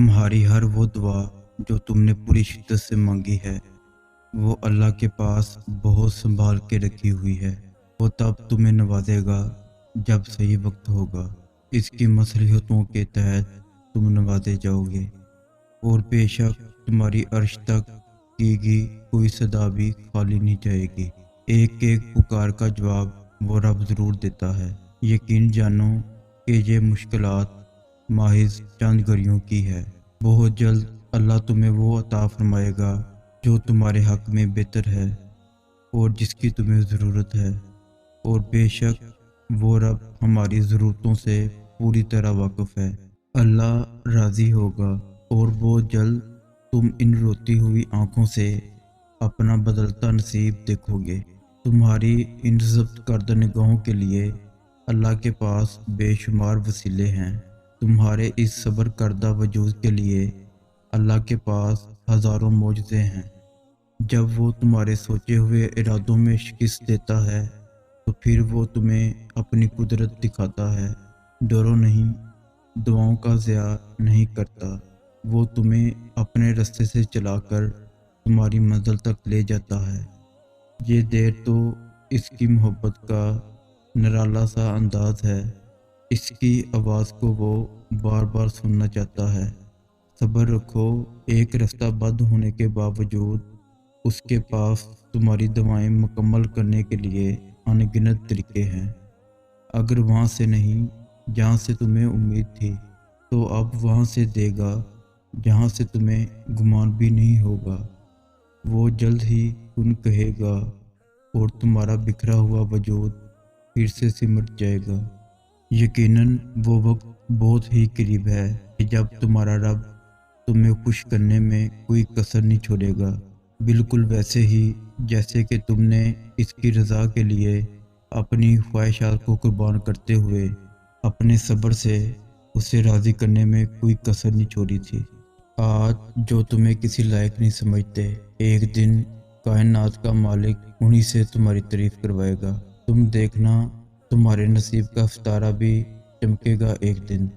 तुम्हारी हर वो दुआ जो तुमने पूरी शिद्दत से मांगी है, वो अल्लाह के पास बहुत संभाल के रखी हुई है। वो तब तुम्हें नवाजेगा जब सही वक्त होगा। इसकी मसलहतों के तहत तुम नवाजे जाओगे, और बेशक तुम्हारी अर्श तक की गई कोई सदा भी खाली नहीं जाएगी। एक एक पुकार का जवाब वो रब ज़रूर देता है। यकीन जानो कि ये मुश्किलात माहिज चंद घड़ियों की है। बहुत जल्द अल्लाह तुम्हें वो अता फरमाएगा जो तुम्हारे हक में बेहतर है और जिसकी तुम्हें ज़रूरत है। और बेशक वो रब हमारी ज़रूरतों से पूरी तरह वाकिफ़ है। अल्लाह राज़ी होगा और बहुत जल्द तुम इन रोती हुई आंखों से अपना बदलता नसीब देखोगे। तुम्हारी इन ज़ब्त करदा निगाहों के लिए अल्लाह के पास बेशुमार वसीले हैं। तुम्हारे इस सब्र करदा वजूद के लिए अल्लाह के पास हज़ारों मौजज़े हैं। जब वो तुम्हारे सोचे हुए इरादों में शिकस्त देता है तो फिर वो तुम्हें अपनी कुदरत दिखाता है। डरो नहीं, दुआओं का ज़िया नहीं करता। वो तुम्हें अपने रास्ते से चलाकर तुम्हारी मंजिल तक ले जाता है। ये देर तो इसकी मोहब्बत का निराला सा अंदाज है। इसकी आवाज़ को वो बार बार सुनना चाहता है। सब्र रखो, एक रास्ता बंद होने के बावजूद उसके पास तुम्हारी दुआएं मुकम्मल करने के लिए अनगिनत तरीके हैं। अगर वहाँ से नहीं जहाँ से तुम्हें उम्मीद थी, तो अब वहाँ से देगा जहाँ से तुम्हें गुमान भी नहीं होगा। वो जल्द ही कुन कहेगा और तुम्हारा बिखरा हुआ वजूद फिर से सिमट जाएगा। यकीनन वो वक्त बहुत ही करीब है कि जब तुम्हारा रब तुम्हें खुश करने में कोई कसर नहीं छोड़ेगा। बिल्कुल वैसे ही जैसे कि तुमने इसकी रज़ा के लिए अपनी ख्वाहिशात को कुर्बान करते हुए अपने सब्र से उसे राज़ी करने में कोई कसर नहीं छोड़ी थी। आज जो तुम्हें किसी लायक नहीं समझते, एक दिन कायनात का मालिक उन्हीं से तुम्हारी तारीफ करवाएगा। तुम देखना, तुम्हारे नसीब का सितारा भी चमकेगा एक दिन।